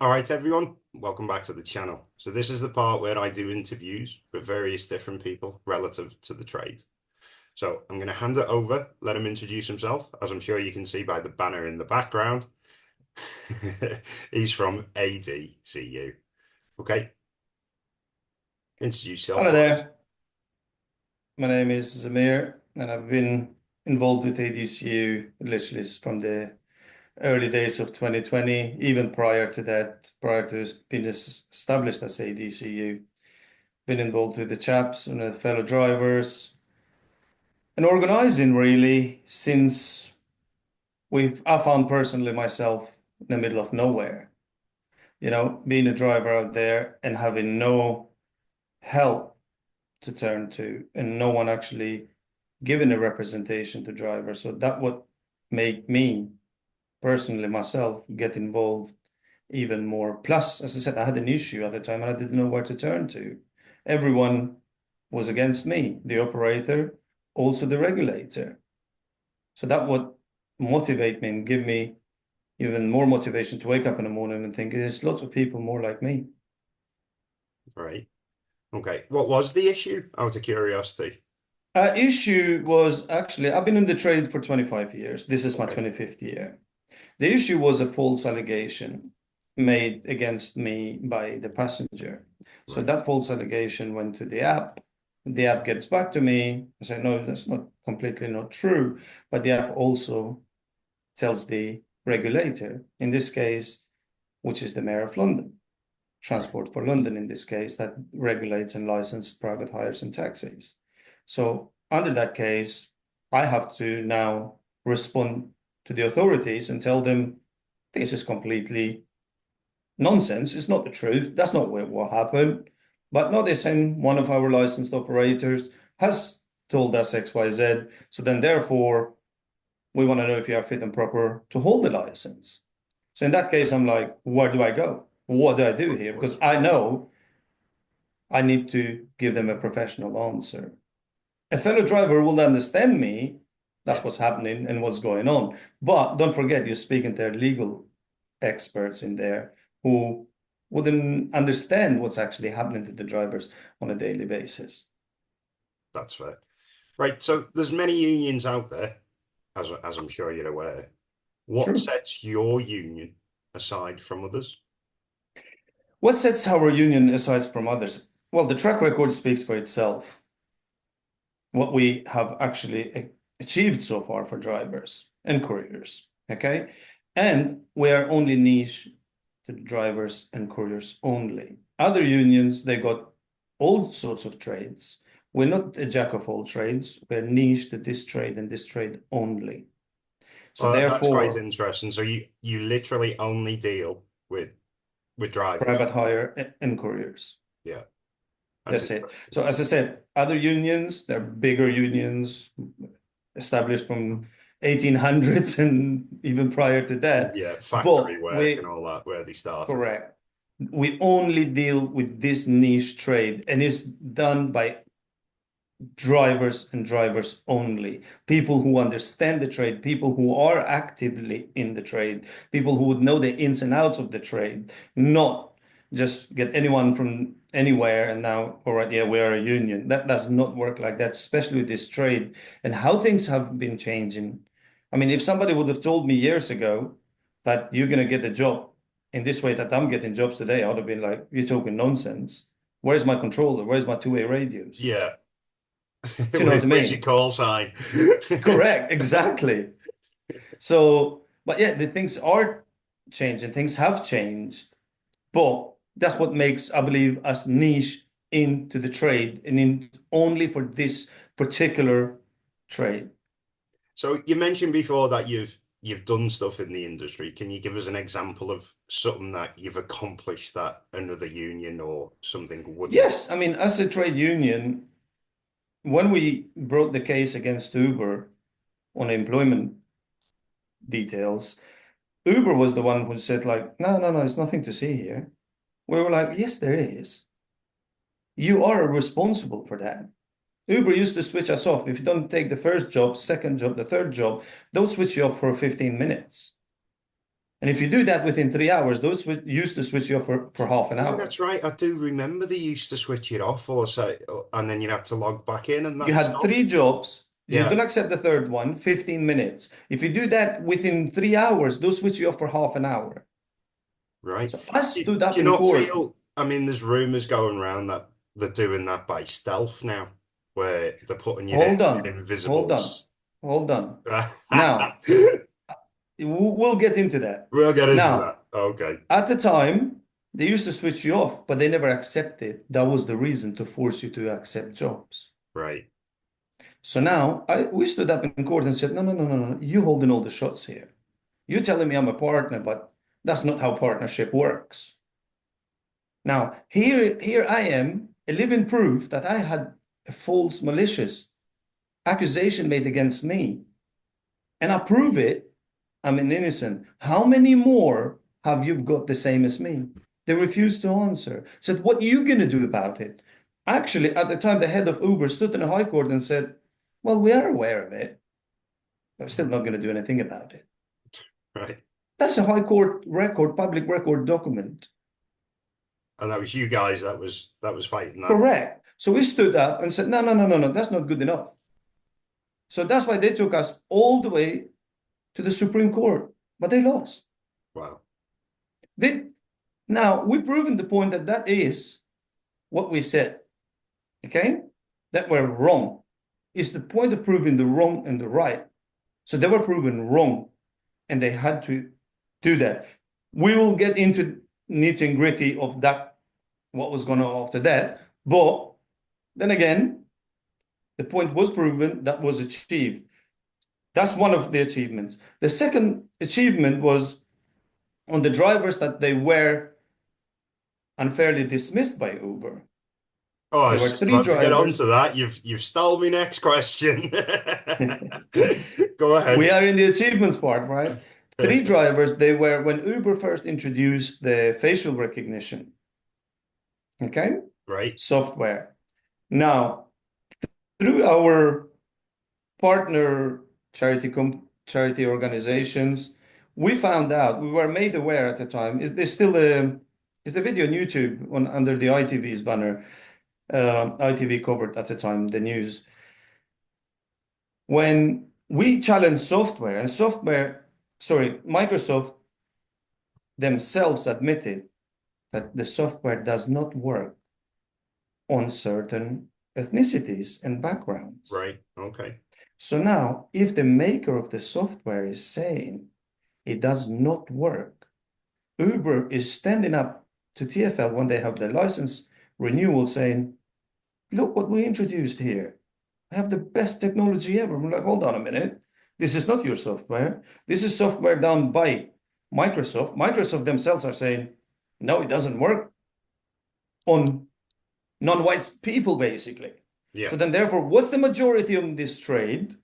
All right, everyone, welcome back to the channel. So this is the part where I do interviews with various different people relative to the trade. So I'm going to hand it over, let him introduce himself. As I'm sure you can see by the banner in the background, he's from ADCU. Okay, introduce yourself Hello for us. there. My name is Zamir, and I've been involved with ADCU literally from the early days of 2020, even prior to that, prior to being established as ADCU. Been involved with the chaps and the fellow drivers and organizing really since I found personally myself in the middle of nowhere. Being a driver out there and having no help to turn to and no one actually given a representation to drivers. So that would make me personally myself get involved even more. Plus, as I said, I had an issue at the time and I didn't know where to turn to. Everyone was against me, the operator, also the regulator. So that would motivate me and give me even more motivation to wake up in the morning and think there's lots of people more like me. All right. Okay. What was the issue? Out of curiosity. Issue was actually, I've been in the trade for 25 years. This is my Okay. 25th year. The issue was a false allegation made against me by the passenger. So Right. that false allegation went to the app. The app gets back to me. I say, no, that's not completely not true. But the app also tells the regulator, in this case, which is the Mayor of London, Right. Transport for London in this case, that regulates and licenses private hires and taxis. So under that case, I have to now respond to the authorities and tell them this is completely nonsense. It's not the truth. That's not what happened. But notice him, one of our licensed operators has told us XYZ. So then therefore, we want to know if you are fit and proper to hold the license. So in that case, I'm like, where do I go? What do I do here? Because I know I need to give them a professional answer. A fellow driver will understand me. That's Yeah. what's happening and what's going on. But don't forget, you're speaking to legal experts in there who wouldn't understand what's actually happening to the drivers on a daily basis. That's fair. Right. So there's many unions out there, as I'm sure you're aware. What True. sets your union aside from others? What sets our union aside from others? Well, the track record speaks for itself. What we have actually achieved so far for drivers and couriers, okay? And we are only niche to drivers and couriers only. Other unions, they got all sorts of trades. We're not a jack of all trades. We're niche to this trade and this trade only. So Well, that's quite therefore, interesting. So you literally only deal with drivers. private hire and couriers. Yeah, that's That's it. interesting. So as I said, other unions, they're bigger unions established from 1800s and even prior to that. Yeah, factory But work and we, all that where they started. correct. We only deal with this niche trade and it's done by drivers and drivers only. People who understand the trade, people who are actively in the trade, people who would know the ins and outs of the trade, not just get anyone from anywhere and now, all right, yeah, we are a union. That does not work like that, especially with this trade and how things have been changing. I mean, if somebody would have told me years ago that you're going to get a job in this way that I'm getting jobs today, I would have been like, you're talking nonsense. Where's my controller? Where's my two-way radios? Yeah. Do you know what I Where's your mean? call sign? Correct, exactly. So, but yeah, the things are changing, things have changed, but that's what makes, I believe, us niche into the trade and in only for this particular trade. So you mentioned before that you've done stuff in the industry. Can you give us an example of something that you've accomplished that another union or something wouldn't? Yes, I mean, as a trade union, when we brought the case against Uber on employment details, Uber was the one who said like, no, no, no, there's nothing to see here. We were like, yes, there is. You are responsible for that. Uber used to switch us off. If you don't take the first job, second job, the third job, they'll switch you off for 15 minutes. And if you do that within 3 hours, those used to switch you off for half an Yeah, hour. that's right. I do remember they used to switch it off or say, and then you'd have to log back in and You that had stopped. 3 jobs. You Yeah, don't accept the third one, 15 minutes. If you do that within 3 hours, they'll switch you off for half an hour. right. So I Do stood up you in not court. feel, I mean, there's rumors going around that they're doing that by stealth now, where they're putting you there Hold on, hold invisible. on, hold on. Now, we'll get into that. We'll get into Now, that. Okay. at the time, they used to switch you off, but they never accepted. That was the reason to force you to accept jobs. Right. So now we stood up in court and said, no, no, no, no, no, you holding all the shots here. You're telling me I'm a partner, but that's not how partnership works. Now, here I am, a living proof that I had a false, malicious accusation made against me, and I prove it, I'm an innocent. How many more have you got the same as me? They refused to answer. Said, what are you going to do about it? Actually, at the time, the head of Uber stood in the High Court and said, well, we are aware of it. But we're still not going to do anything about it. Right. That's a High Court record, public record document. And that was you guys that was fighting that. Correct. So we stood up and said, no, no, no, no, no, that's not good enough. So that's why they took us all the way to the Supreme Court, but they lost. Wow. Now, we've proven the point that that is what we said, okay? That we're wrong. It's the point of proving the wrong and the right. So they were proven wrong, and they had to do that. We will get into nitty and gritty of that, what was going on after that. But then again, the point was proven, that was achieved. That's one of the achievements. The second achievement was on the drivers that they were unfairly dismissed by Uber. Oh, I There was were just three about to get on drivers. to that. You've stole me next question. Go We ahead. are in the achievements part, right? Three drivers, they were when Uber first introduced the facial recognition, okay? Right. Software. Now, through our partner charity organizations, we found out, we were made aware at the time, there's still is the video on YouTube under the ITV's banner. ITV covered at the time the news. When we challenged software, and Microsoft themselves admitted that the software does not work on certain ethnicities and backgrounds. Right. Okay. So now, if the maker of the software is saying it does not work, Uber is standing up to TfL when they have their license renewal saying, look what we introduced here. I have the best technology ever. I'm like, hold on a minute. This is not your software. This is software done by Microsoft. Microsoft themselves are saying, no, it doesn't work on non-white people, basically. Yeah. So then, therefore, what's the majority on this trade?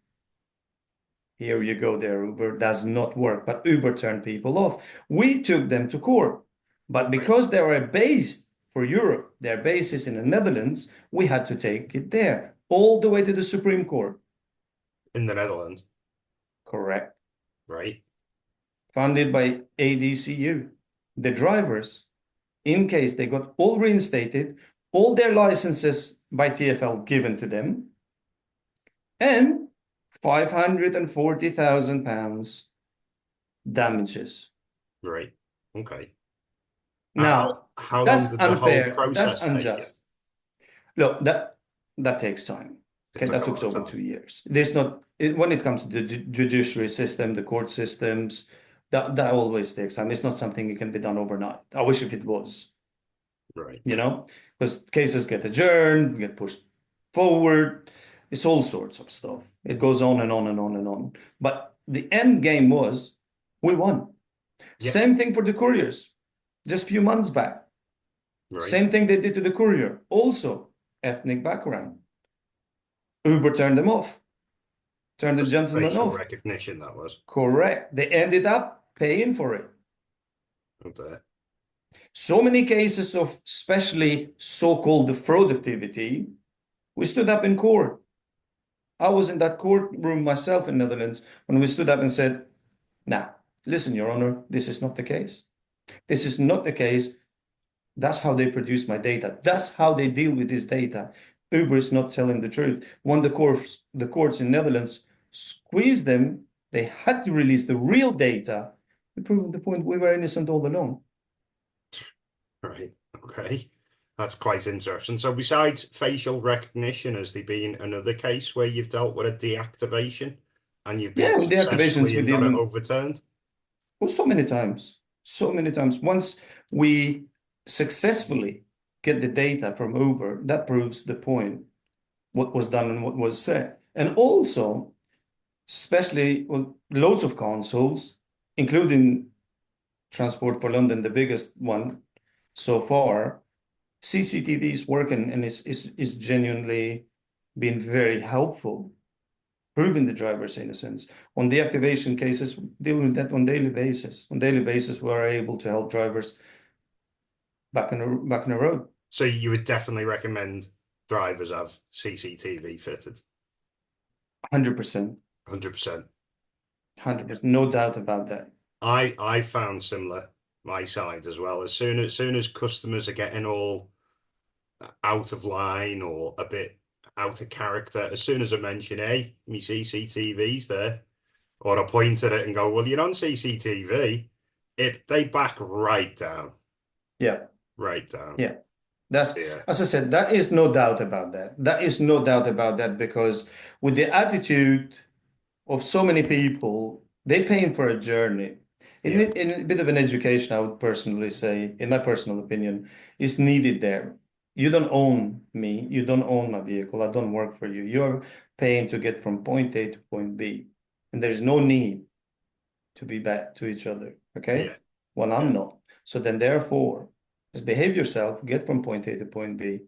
Here you go there, Uber does not work, but Uber turned people off. We took them to court, but because they were based for Europe, their base is in the Netherlands, we had to take it there, all the way to the Supreme Court. In the Netherlands. Correct. Right. Funded by ADCU. The drivers, in case they got all reinstated, all their licenses by TfL given to them, and £540,000 damages. Right. Okay. Now, how long that's did the whole unfair. That's process take you? unjust. Look, that takes time. It Okay, took that a took lot of over time. 2 years. There's not when it comes to the judiciary system, the court systems, that always takes time. It's not something that can be done overnight. I wish if it was, Right. because cases get adjourned, get pushed forward. It's all sorts of stuff. It goes on and on and on and on. But the end game was we won. Yeah. Same thing for the couriers, just a few months back. Right. Same thing they did to the courier, also ethnic background. Uber turned them off, turned the gentleman Facial off. recognition, that was. Correct. They ended up paying for it. Okay. So many cases of especially so-called fraud activity, we stood up in court. I was in that courtroom myself in Netherlands when we stood up and said, nah, Listen, Your Honor, this is not the case. This is not the case. That's how they produce my data. That's how they deal with this data. Uber is not telling the truth. When the courts in Netherlands squeezed them, they had to release the real data to prove the point we were innocent all along. Right. Okay. That's quite interesting. So besides facial recognition, has there been another case where you've dealt with a deactivation and you've been Yeah, with the activations successfully we and deal got it with overturned? well, so many times. So many times. Once we successfully get the data from Uber, that proves the point, what was done and what was said. And also, especially with loads of consoles, including Transport for London, the biggest one so far, CCTV is working and is genuinely been very helpful, proving the driver's innocence. On deactivation cases, dealing with that on daily basis. On daily basis, we are able to help drivers back on the road. So you would definitely recommend drivers have CCTV fitted? 100%. 100%. 100%. No doubt about that. I found similar my side as well. As soon as customers are getting all out of line or a bit out of character, as soon as I mention, hey, me CCTV's there, or I point at it and go, well, you're on CCTV, they back right down. Yeah. Right down. Yeah. That's, Yeah. as I said, that is no doubt about that. That is no doubt about that because with the attitude of so many people, they're paying for a journey. Yeah. In a bit of an education, I would personally say, in my personal opinion, is needed there. You don't own me. You don't own my vehicle. I don't work for you. You're paying to get from point A to point B. And there's no need to be bad to each other. Okay? Yeah. Well, I'm Yeah. not. So then therefore, just behave yourself, get from point A to point B,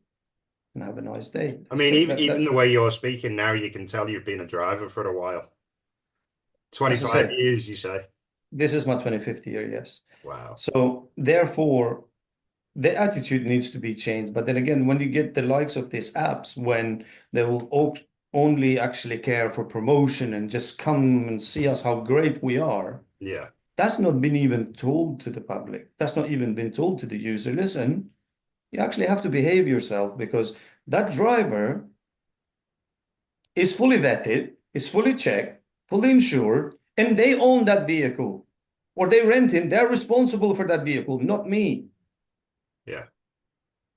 and have a nice day. I mean, even That's the way you're speaking now, you can tell you've been a driver for a while. as I 25 said, years, you say? this is my 25th year, yes. Wow. So therefore, the attitude needs to be changed. But then again, when you get the likes of these apps, when they will only actually care for promotion and just come and see us how great we are, Yeah. that's not been even told to the public. That's not even been told to the user. Listen, you actually have to behave yourself because that driver is fully vetted, is fully checked, fully insured, and they own that vehicle or they rent it. They're responsible for that vehicle, not me. Yeah.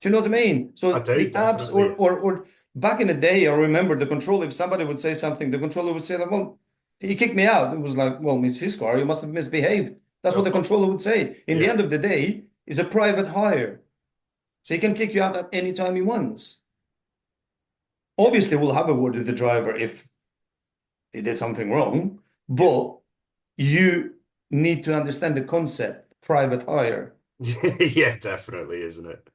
Do you know what I mean? I So do, the apps definitely. or back in the day, I remember the controller, if somebody would say something, the controller would say, like, well, he kicked me out. It was like, well, it's his car. You must have misbehaved. That's what the Oh, controller would say. In the yeah. end of the day, it's a private hire. So he can kick you out at any time he wants. Yeah. Obviously, we'll have a word with the driver if he did something wrong, Yeah. but you need to understand the concept, private hire. Yeah, definitely, isn't it?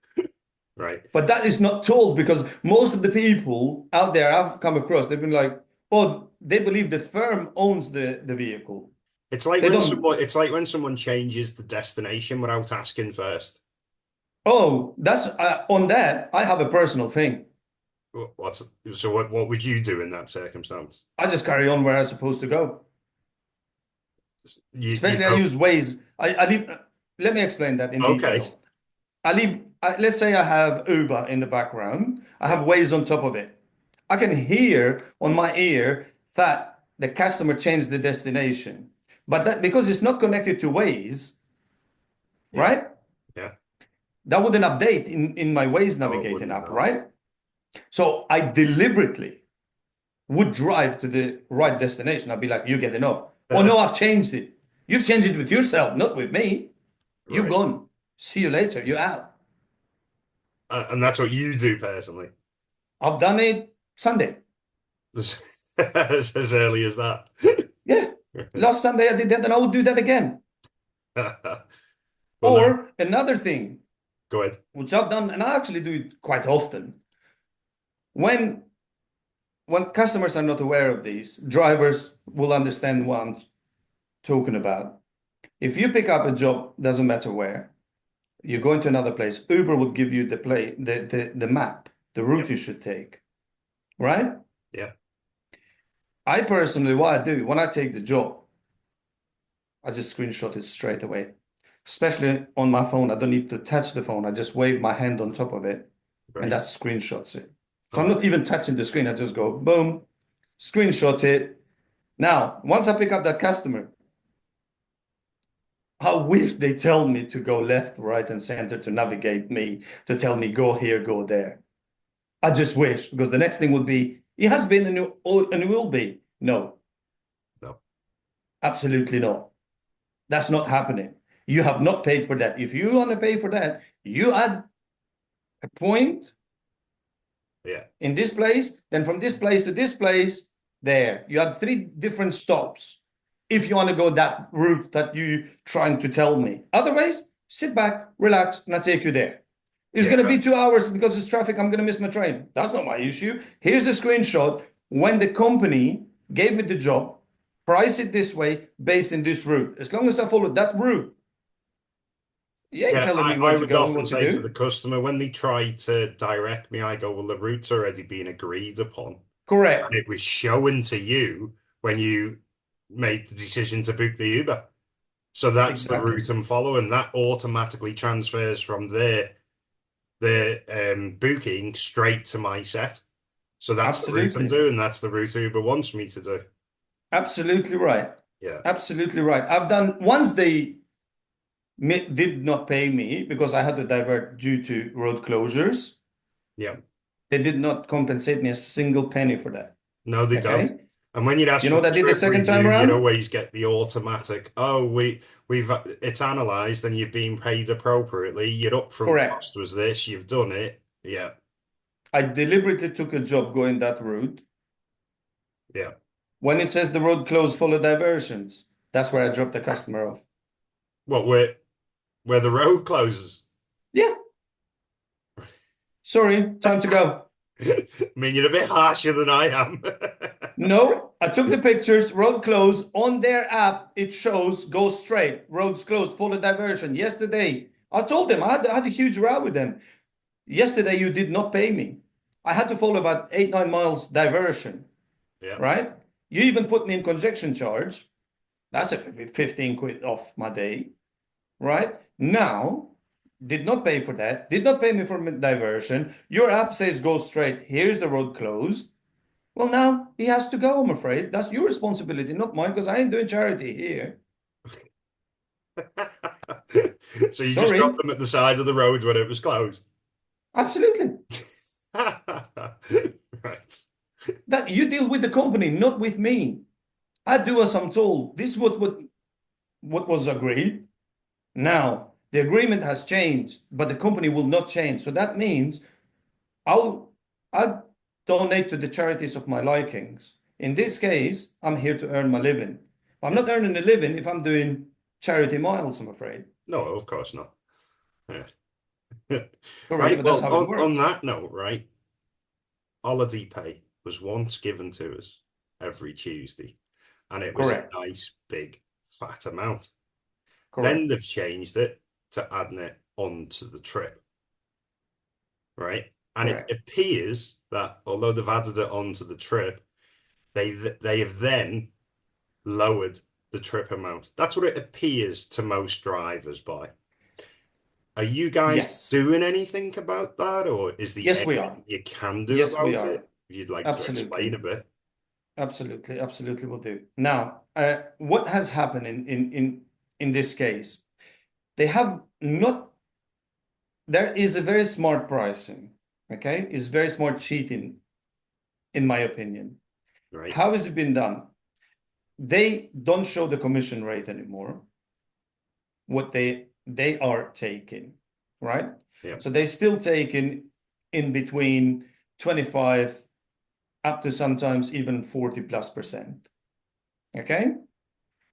Right. But that is not told because most of the people out there I've come across, they've been like, oh, they believe the firm owns the vehicle. It's like They when don't, someone changes the destination without asking first. oh, that's on that, I have a personal thing. What would you do in that circumstance? I just carry on where I'm supposed to go. You Especially I go, use Waze. I leave, let me explain that in okay. detail. Let's say I have Uber in the background. I Yeah. have Waze on top of it. I can hear on my ear that the customer changed the destination. But that because it's not connected to Waze, Yeah. right? Yeah. That wouldn't update in my Waze Oh, it navigating wouldn't app, know. right? So I deliberately would drive to the right destination. I'd be like, you get enough. Oh no, I've changed it. You've changed it with yourself, not with me. You Right. gone. See you later. You're out. And that's what you do personally. I've done it Sunday. As early as that. Yeah. Last Sunday I did that and I would do that again. Well, no, Or another thing, go ahead. which I've done, and I actually do it quite often. When customers are not aware of these, drivers will understand what I'm talking about. If you pick up a job, doesn't matter where, you're going to another place, Uber would give you the map, the route Yep. you should take, right? Yeah. I personally, what I do when I take the job, I just screenshot it straight away. Especially on my phone, I don't need to touch the phone. I just wave my hand on top of it, and Right. that screenshots it. So I'm Oh, not even touching the screen. I just go boom, screenshot it. Now, once I pick up that customer, I wish they tell me to go left, right, and center to navigate me, to tell me go here, go there. I just wish, because the next thing would be, it has been and it will be. No, no. absolutely not. That's not happening. You have not paid for that. If you want to pay for that, you add a point Yeah. in this place, then from this place to this place, there. You have 3 different stops if you want to go that route that you're trying to tell me. Otherwise, sit back, relax, and I'll take you there. It's Yeah. going to be 2 hours because it's traffic. I'm going to miss my train. That's not my issue. Here's a screenshot when the company gave me the job, price it this way based in this route. As long as I follow that route, you ain't Yeah, telling me I where to would go and often what to say to the do. customer when they try to direct me, I go, well, the route's already been agreed upon. And Correct. it was shown to you when you made the decision to book the Uber. So that's the Exactly. route I'm following. That automatically transfers from their booking straight to my set. So that's the route I'm Absolutely. doing. That's the route Uber wants me to do. Absolutely right. Yeah. Absolutely right. I've done once they did not pay me because I had to divert due to road closures. Yeah. They did not compensate me a single penny for that. No, they don't. Okay. And when you'd ask You know for what the I did the trip second review, time you'd around? always get the automatic, oh, we've it's analyzed and you've been paid appropriately. Your upfront Correct. cost was this, you've done it. Yeah. I deliberately took a job going that route. Yeah. When it says the road closed, follow diversions, that's where I dropped the customer off. What where the road closes. Yeah. Sorry, time to go. I mean, you're a bit harsher than I am. No, I took the pictures, road closed. On their app, it shows go straight, roads closed, follow diversion. Yesterday, I told them, I had a huge row with them. Yesterday, you did not pay me. I had to follow about 8, 9 miles diversion, Yeah. right? You even put me in congestion charge. That's a 15 quid off my day, right? Now, did not pay for that, did not pay me for diversion. Your app says go straight. Here's the road closed. Well, now he has to go, I'm afraid. That's your responsibility, not mine, because I ain't doing charity here. So you just dropped Sorry. them at the side of the road when it was closed. Absolutely. Right. That you deal with the company, not with me. I do as I'm told. This is what was agreed. Now, the agreement has changed, but the company will not change. So that means I donate to the charities of my likings. In this case, I'm here to earn my living. I'm Yeah. not earning a living if I'm doing charity miles, I'm afraid. No, of course not. Yeah. Sorry, Right. but that's Well, how it on works. that note, right, holiday pay was once given to us every Tuesday, and it was a Correct. nice big fat amount. Then Correct. they've changed it to adding it onto the trip, right? And it Correct. appears that although they've added it onto the trip, they have then lowered the trip amount. That's what it appears to most drivers by. Are you guys Yes. doing anything about that, or is there Yes, we are. anything you can do Yes, we about it? are. If you'd like to explain a Absolutely. bit. Absolutely. Absolutely will do. Now, what has happened in this case? They have not, there is a very smart pricing, okay? It's very smart cheating, in my opinion. Right. How has it been done? They don't show the commission rate anymore, what they are taking, right? Yeah. So they still taking in between 25 up to sometimes even 40+%. Okay.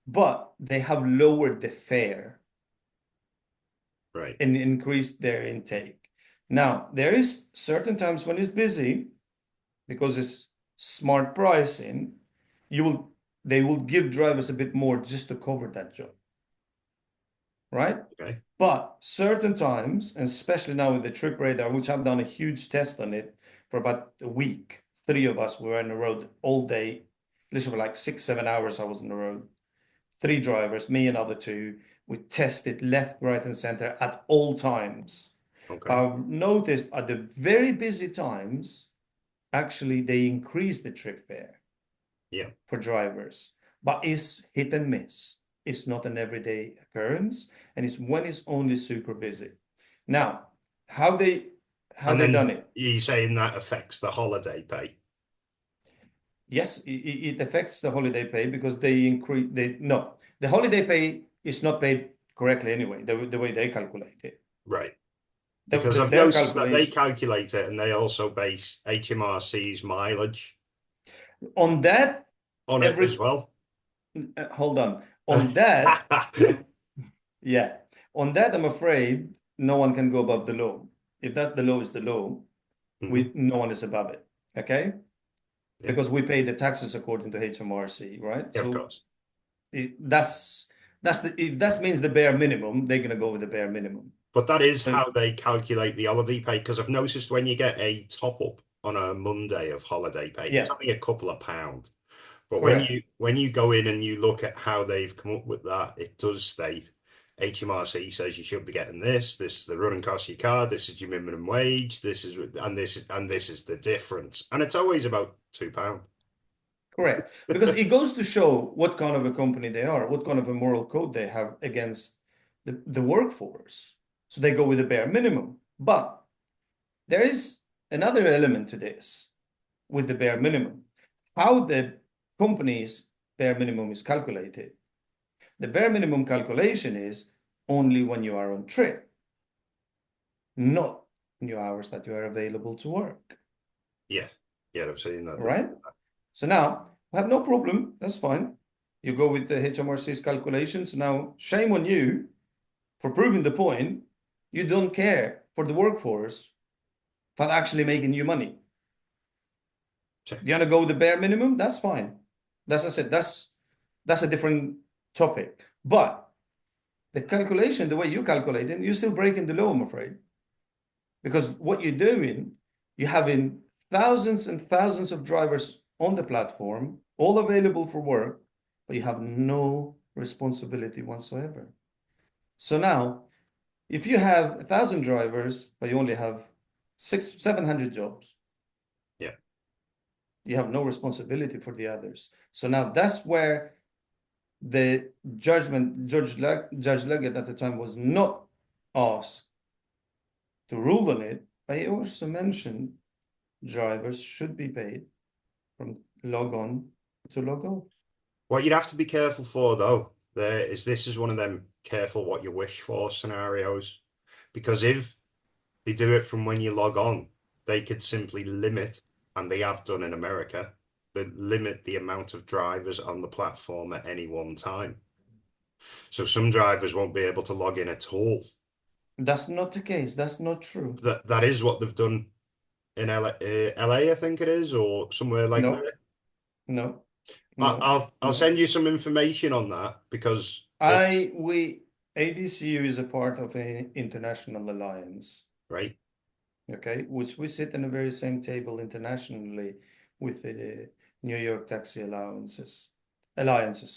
But they have lowered the fare Right. and increased their intake. Now, there is certain times when it's busy because it's smart pricing, they will give drivers a bit more just to cover that job, right? Okay. But certain times, and especially now with the trip radar, which I've done a huge test on it for about a week, 3 of us were on the road all day, literally for like 6, 7 hours I was on the road. three drivers, me and other two. We test it left, right, and center at all times. Okay. I've noticed at the very busy times, actually, they increase the trip fare Yeah. for drivers, but it's hit and miss. It's not an everyday occurrence, and it's when it's only super busy. Now, how they And then done it? you saying that affects the holiday pay? Yes, it affects the holiday pay because they increase. The holiday pay is not paid correctly anyway. The way they calculate it, Right. Because I've their noticed that they calculation calculate it and they also base HMRC's mileage on that on it as every well. hold on that yeah, on that I'm afraid no one can go above the law. If that the law is the law, Hmm. no one is above it. Okay, Yeah. because we pay the taxes according to HMRC, right? Yeah, of So course. that's the if that means the bare minimum, they're gonna go with the bare minimum. But that is So how they calculate the holiday pay. Because I've noticed when you get a top up on a Monday of holiday pay, it's yeah, only a couple of pounds. But correct. when you go in and you look at how they've come up with that, it does state HMRC says you should be getting this. This is the running cost of your car. This is your minimum wage. This is the difference. And it's always about £2. Correct. Because it goes to show what kind of a company they are, what kind of a moral code they have against the workforce. So they go with the bare minimum. But there is another element to this with the bare minimum. How the company's bare minimum is calculated. The bare minimum calculation is only when you are on trip, not in your hours that you are available to work. Yeah, yeah, I've seen that. All right? So now I have no problem. That's fine. You go with the HMRC's calculations. Now, shame on you for proving the point. You don't care for the workforce for actually making you money. You want to go with the bare minimum? That's fine. That's I said. That's a different topic. But the calculation, the way you calculate it, you're still breaking the law, I'm afraid. Because what you're doing, you're having thousands and thousands of drivers on the platform, all available for work, but you have no responsibility whatsoever. So now, if you have 1,000 drivers, but you only have 700 jobs, Yeah. you have no responsibility for the others. So now that's where the judgment, Judge Leggett at the time was not asked to rule on it, but he also mentioned drivers should be paid from log on to log off. What you'd have to be careful for, though, this is one of them careful what you wish for scenarios. Because if they do it from when you log on, they could simply limit, and they have done in America, they limit the amount of drivers on the platform at any one time. So some drivers won't be able to log in at all. That's not the case. That's not true. That is what they've done in LA, I think it is, or somewhere like No, that. no, I- no, I'll no. send you some information on that because it's We ADCU is a part of an international alliance, right. okay, which we sit in the very same table internationally with the New York taxi alliances,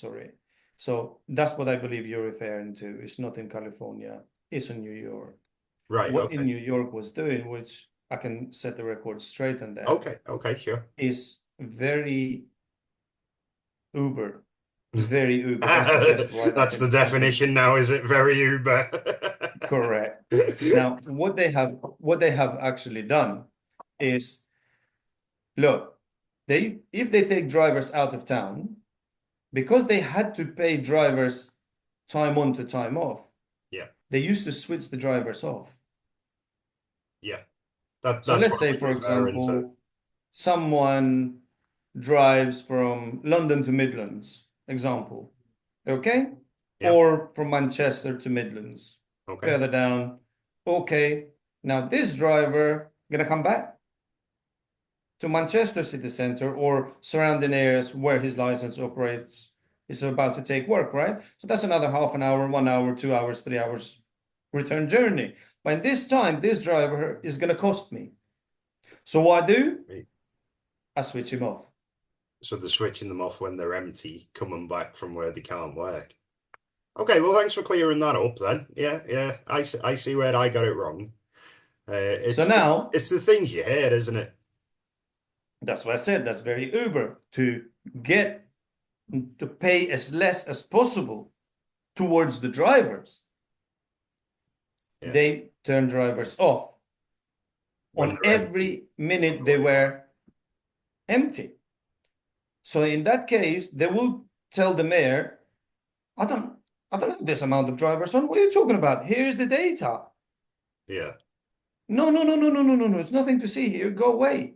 sorry. So that's what I believe you're referring to. It's not in California, it's in New York. Right. What in Okay. New York was doing, which I can set the record straight on that, Okay. Okay. Sure. is Uber, very Uber. That's the best ride I That's the can definition now, is it? Very Uber. correct. Now, what they have actually done is look, if they take drivers out of town, because they had to pay drivers time on to time off, Yeah. they used to switch the drivers off. Yeah. So That's let's what I say, was for referring to. example, someone drives from London to Midlands, example, okay? Yeah. Or from Manchester to Midlands, Okay. further down. Okay, now this driver gonna come back to Manchester city center or surrounding areas where his license operates is about to take work, right? So that's another half an hour, 1 hour, 2 hours, 3 hours return journey. But in this time, this driver is gonna cost me. So what I do? Right. I switch him off. So they're switching them off when they're empty, coming back from where they can't work. Okay, well, thanks for clearing that up then. Yeah, yeah, I see where I got it wrong. So It's now, it's the things you hear, isn't it? that's why I said that's very Uber to get to pay as less as possible towards the drivers. Yeah, They turn drivers off when on they're empty every on minute the they way back. were empty. So in that case, they will tell the mayor, I don't I don't have this amount of drivers on. What are you talking about? Here's the data. Yeah. No, no, no, no, no, no, no, no. It's nothing to see here. Go away.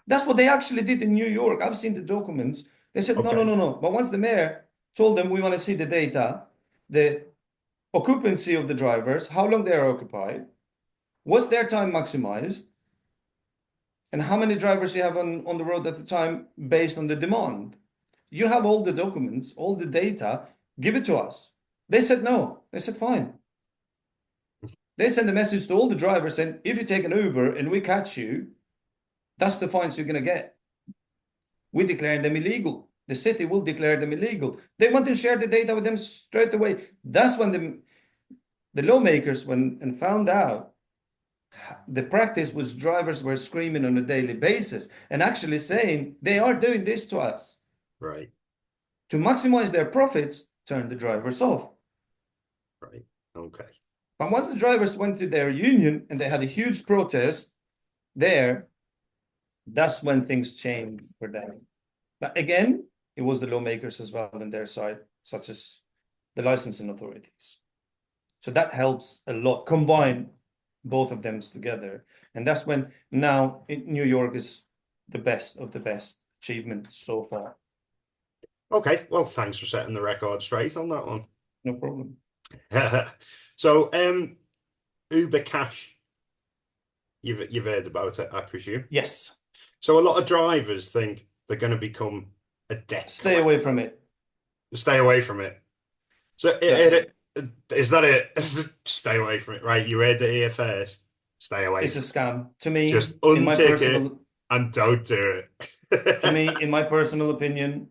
That's what they actually did in New York. I've seen the documents. They said, no, no, Okay. no, no. But once the mayor told them, we want to see the data, the occupancy of the drivers, how long they are occupied, was their time maximized, and how many drivers you have on the road at the time based on the demand. You have all the documents, all the data, give it to us. They said no. They said fine. They send a message to all the drivers saying, if you take an Uber and we catch you, that's the fines you're going to get. We declare them illegal. The city will declare them illegal. They want to share the data with them straight away. That's when the lawmakers went and found out the practice was drivers were screaming on a daily basis and actually saying they are doing this to us. Right. To maximize their profits, turn the drivers off. Right. Okay. But once the drivers went to their union and they had a huge protest there, that's when things changed for them. But again, it was the lawmakers as well on their side, such as the licensing authorities. So that helps a lot. Combine both of them together. And that's when now New York is the best of the best achievement so far. Okay. Well, thanks for setting the record straight on that one. No problem. So, Uber Cash, you've heard about it, I presume. Yes. So a lot of drivers think they're going to become a debt Stay collector. away from it. Stay away from it. So That's it. is that it? Stay away from it, right? You heard it here first. Stay away It's a from it. scam. To me, Just in my untick it personal and don't do it. in my personal opinion,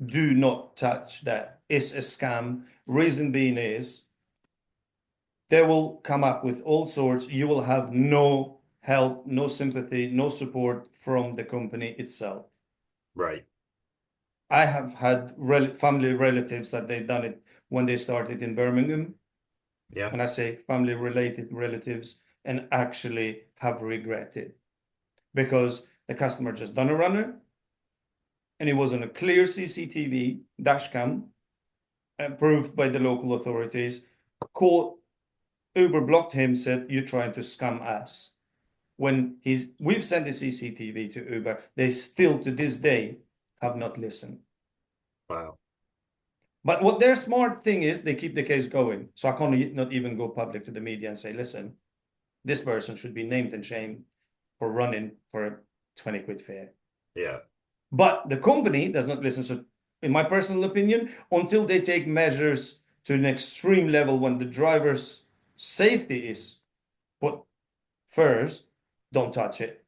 do not touch that. It's a scam. Reason being is they will come up with all sorts. You will have no help, no sympathy, no support from the company itself. Right. I have had family relatives that they've done it when they started in Birmingham. Yeah. When I say family related relatives, and actually have regretted because the customer just done a runner and it was on a clear CCTV dash cam approved by the local authorities. Called Uber, blocked him, said, you're trying to scam us. When we've sent the CCTV to Uber, they still to this day have not listened. Wow. But what their smart thing is, they keep the case going. So I can't not even go public to the media and say, listen, this person should be named and shamed for running for a 20 quid fare. Yeah. But the company does not listen. So in my personal opinion, until they take measures to an extreme level when the driver's safety is put first, don't touch it.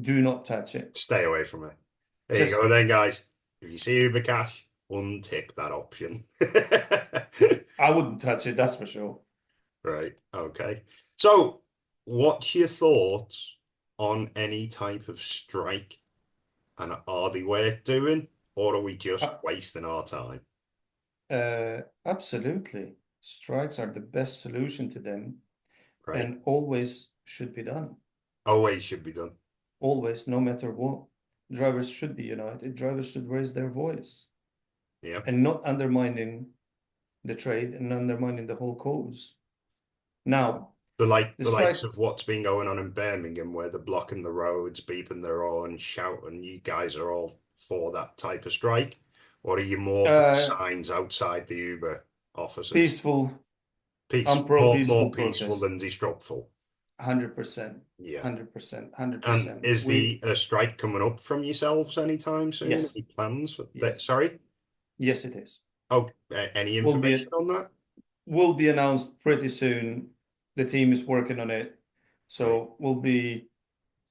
Do not touch it. Stay away from it. There you Just, go then, guys. If you see Uber Cash, untick that option. I wouldn't touch it, that's for sure. Right. Okay. So, what's your thoughts on any type of strike? And are they worth doing, or are we just Uh, wasting our time? Absolutely. Strikes are the best solution to them Right. and always should be done. Always should be done. Always, no matter what. Drivers should be united. Drivers should raise their voice Yeah. and not undermining the trade and undermining the whole cause. Now, the The strike, likes of what's been going on in Birmingham, where they're blocking the roads, beeping their horn, shouting. You guys are all for that type of strike, or are you more for the uh, signs outside the Uber offices? peaceful, Peace, I'm pro more peaceful peaceful protest. than disruptful. 100%, Yeah. 100%, And 100%. is the strike coming up from yourselves anytime soon? Yes, Any plans for that? yes, Sorry. yes, it is. Oh, any Will information be on that? will be announced pretty soon. The team is working on it, Right. so we'll be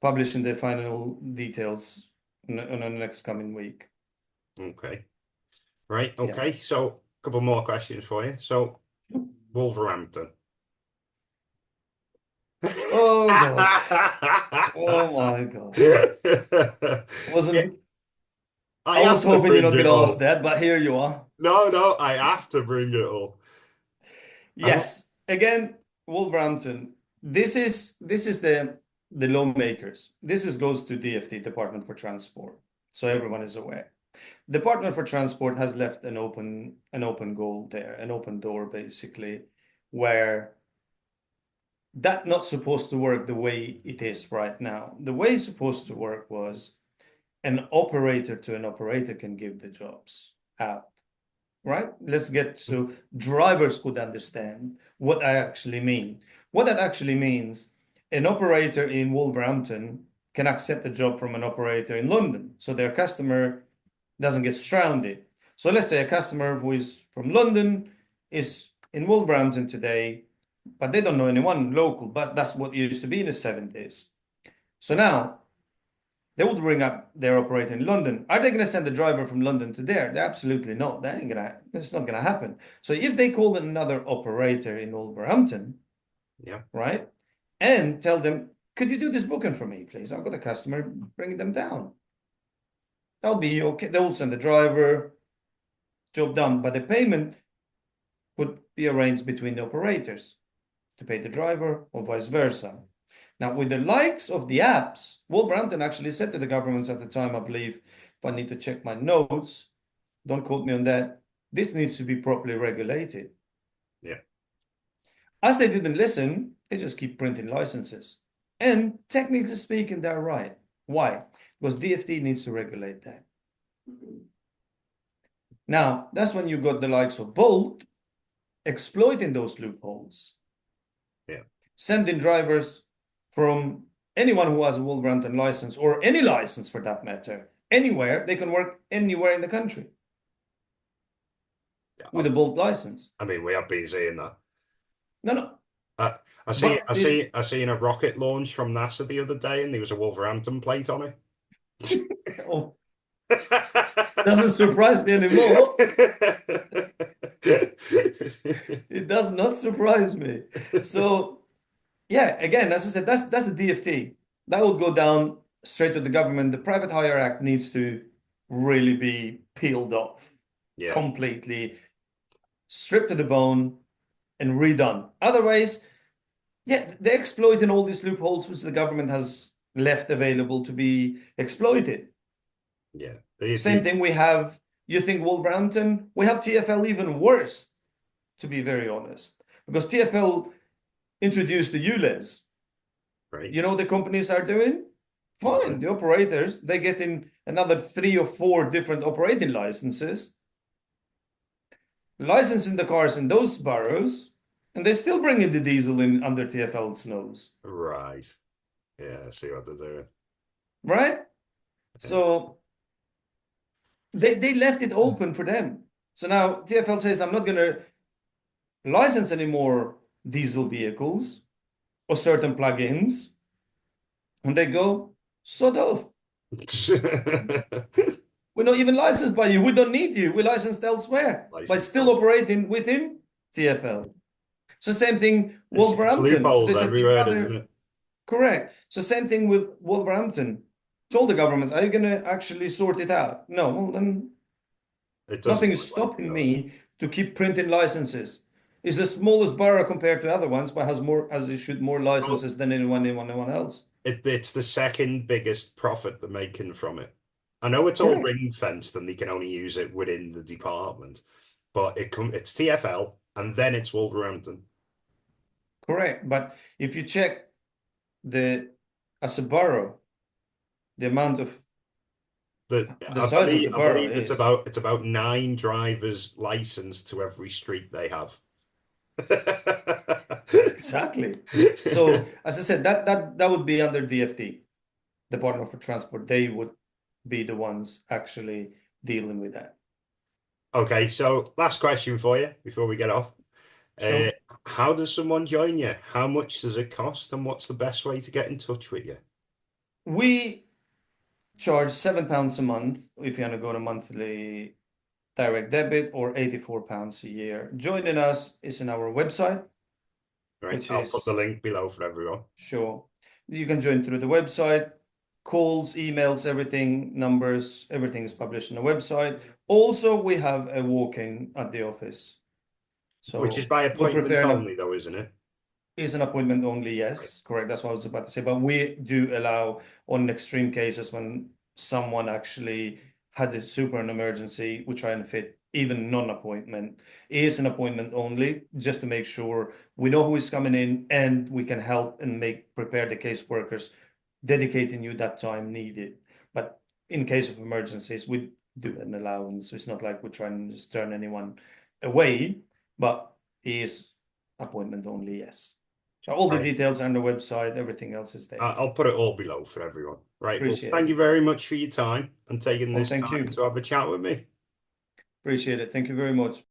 publishing the final details in the next coming week. Okay. Right. Yeah. Okay. So a couple more questions for you. So Wolverhampton. Oh God. Oh my God. Yeah, Wasn't I I have was to hoping you're bring not it gonna ask up. that, but here you are. No, no, I have to bring it up. I'm not, Yes. Again, Wolverhampton. This is the lawmakers. This is goes to DFT, Department for Transport. So everyone is aware. Department for Transport has left an open goal there, an open door basically, where that not supposed to work the way it is right now. The way it's supposed to work was an operator to an operator can give the jobs out, right? Let's get to drivers could understand what I actually mean. What that actually means, an operator in Wolverhampton can accept a job from an operator in London, so their customer doesn't get stranded. So let's say a customer who is from London is in Wolverhampton today, but they don't know anyone local, but that's what it used to be in the 70s. So now they would ring up their operator in London. Are they going to send a driver from London to there? They're absolutely not. That ain't gonna. It's not going to happen. So if they call another operator in Wolverhampton, yeah, right, and tell them, "Could you do this booking for me, please? I've got a customer, bringing them down." That'll be okay. They will send the driver, job done. But the payment would be arranged between the operators to pay the driver or vice versa. Now, with the likes of the apps, Wolverhampton actually said to the governments at the time, I believe, if I need to check my notes, don't quote me on that, this needs to be properly regulated. yeah, As they didn't listen, they just keep printing licenses. And technically speaking, they're right. Why? Because DFT needs to regulate that. Now, that's when you got the likes of Bolt exploiting those loopholes, yeah. sending drivers from anyone who has a Wolverhampton license or any license for that matter, anywhere, they can work anywhere in the country Yeah. with a Bolt license. I mean, we have been seeing that. No, no. Uh, But this I seen a rocket launch from NASA the other day, and there was a Wolverhampton plate on oh, doesn't it. surprise me anymore. It does not surprise me. So yeah, again, as I said, that's a DFT. That would go down straight to the government. The Private Hire Act needs to really be peeled off Yeah, completely, stripped to the bone, and redone. Otherwise, yeah, they're exploiting all these loopholes which the government has left available to be exploited. yeah. Same thing we have, you think Wolverhampton? We have TfL even worse, to be very honest, because TfL introduced the ULEZ. Right. You know what the companies are doing? Fine, No. the operators, they get in another 3 or 4 different operating licenses, licensing the cars in those boroughs, and they still bring in the diesel in under TfL's nose, Right. Yeah, I see what they're doing. right? Yeah. So they left it open for them. So now TfL says, I'm not going to license any more diesel vehicles or certain plugins. And they go, sod off. We're not even licensed by you. We don't need you. We're licensed elsewhere, but License still elsewhere. operating within TfL. So same thing, It's Wolverhampton. loopholes They said we'd everywhere, isn't rather it? correct. So same thing with Wolverhampton. Told the governments, are you going to actually sort it out? No. Well, then It doesn't nothing look is like it stopping does. me to keep printing licenses. It's the smallest borough compared to other ones, but has issued more Well, licenses than anyone else. it's the second biggest profit they're making from it. I know it's all Correct. ring fenced and they can only use it within the department, but it's TFL and then it's Wolverhampton. Correct. But if you check the as a borough, the amount of the size of the I borough believe is it's about 9 drivers licensed to every street they have. exactly. So as I said, that would be under DFT, Department for Transport. They would be the ones actually dealing with that. Okay, so last question for you before we get off. Uh, So how does someone join you? How much does it cost, and what's the best way to get in touch with you? we charge £7 a month if you want to go to monthly direct debit, or £84 a year. Joining us is in our website, Right. which I'll put the is link below for everyone. sure. You can join through the website. Calls, emails, everything, numbers, everything is published on the website. Also, we have a walk-in at the office. Which is So by we appointment prefer only, though, isn't it? is an appointment only, Right. yes, correct. That's what I was about to say. But we do allow on extreme cases when someone actually had a super an emergency, we try and fit even non-appointment. It is an appointment only, just to make sure we know who is coming in and we can help and prepare the caseworkers, dedicating you that time needed. But in case of emergencies, we do an allowance. It's not like we're trying to just turn anyone away, but it is appointment only, yes. So all the Right. details are on the website, everything else is there. I'll put it all below for everyone. Right. Well, Appreciate thank you it. very much for your time and taking Well, this thank time you. to have a chat with me. Appreciate it. Thank you very much.